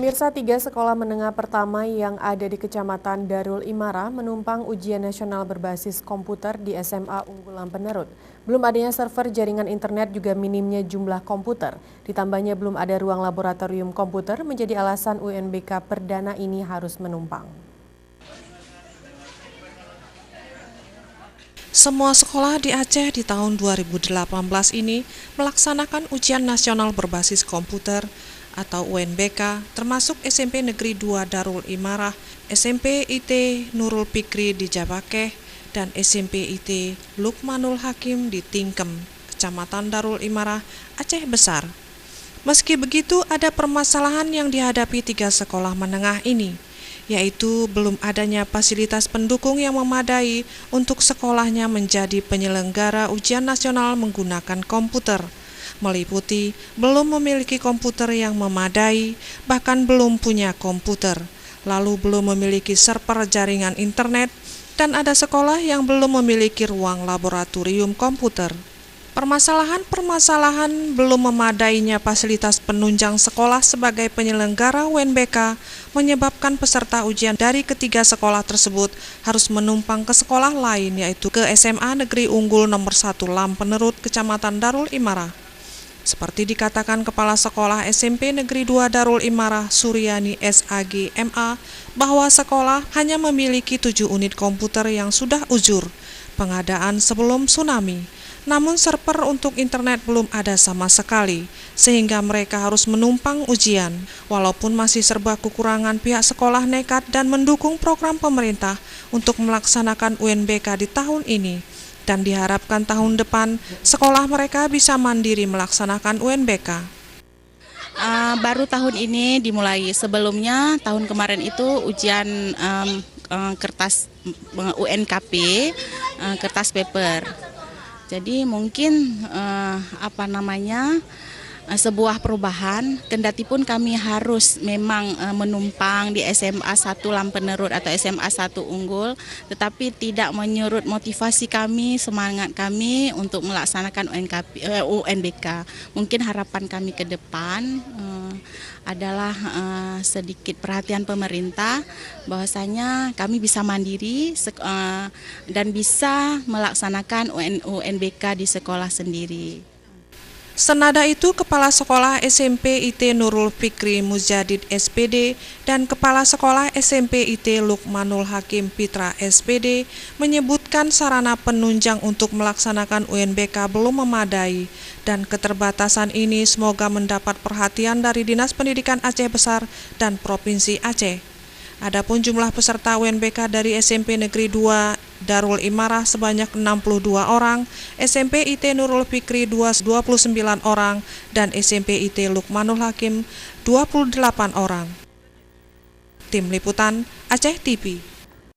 Pemirsa, 3 sekolah menengah pertama yang ada di Kecamatan Darul Imara menumpang ujian nasional berbasis komputer di SMA unggulan penerut. Belum adanya server jaringan internet juga minimnya jumlah komputer. Ditambahnya belum ada ruang laboratorium komputer menjadi alasan UNBK perdana ini harus menumpang. Semua sekolah di Aceh di tahun 2018 ini melaksanakan ujian nasional berbasis komputer atau UNBK, termasuk SMP Negeri 2 Darul Imarah, SMP IT Nurul Fikri di Jabakeh, dan SMP IT Lukmanul Hakim di Tingkem, Kecamatan Darul Imarah, Aceh Besar. Meski begitu, ada permasalahan yang dihadapi 3 sekolah menengah ini, yaitu belum adanya fasilitas pendukung yang memadai untuk sekolahnya menjadi penyelenggara ujian nasional menggunakan komputer, meliputi belum memiliki komputer yang memadai, bahkan belum punya komputer, lalu belum memiliki server jaringan internet, dan ada sekolah yang belum memiliki ruang laboratorium komputer. Permasalahan belum memadainya fasilitas penunjang sekolah sebagai penyelenggara UNBK menyebabkan peserta ujian dari ketiga sekolah tersebut harus menumpang ke sekolah lain, yaitu ke SMA Negeri Unggul nomor 1 Lam Penerut, Kecamatan Darul Imarah. Seperti dikatakan Kepala Sekolah SMP Negeri 2 Darul Imarah, Suryani SAG MA, bahwa sekolah hanya memiliki 7 unit komputer yang sudah ujur pengadaan sebelum tsunami. Namun server untuk internet belum ada sama sekali, sehingga mereka harus menumpang ujian. Walaupun masih serba kekurangan, pihak sekolah nekat dan mendukung program pemerintah untuk melaksanakan UNBK di tahun ini. Dan diharapkan tahun depan sekolah mereka bisa mandiri melaksanakan UNBK. Baru tahun ini dimulai. Sebelumnya tahun kemarin itu ujian kertas UNKP, kertas paper. Jadi mungkin sebuah perubahan, kendati pun kami harus memang menumpang di SMA 1 Lam Penerut atau SMA 1 Unggul, tetapi tidak menyurut motivasi kami, semangat kami untuk melaksanakan UNBK. Mungkin harapan kami ke depan adalah sedikit perhatian pemerintah, bahwasanya kami bisa mandiri dan bisa melaksanakan UNBK di sekolah sendiri. Senada itu, Kepala Sekolah SMP IT Nurul Fikri Mujadid SPD dan Kepala Sekolah SMP IT Lukmanul Hakim Fitra SPD menyebutkan sarana penunjang untuk melaksanakan UNBK belum memadai, dan keterbatasan ini semoga mendapat perhatian dari Dinas Pendidikan Aceh Besar dan Provinsi Aceh. Adapun jumlah peserta UNBK dari SMP Negeri 2 Darul Imarah sebanyak 62 orang, SMP IT Nurul Fikri 29 orang, dan SMP IT Lukmanul Hakim 28 orang. Tim Liputan Aceh TV.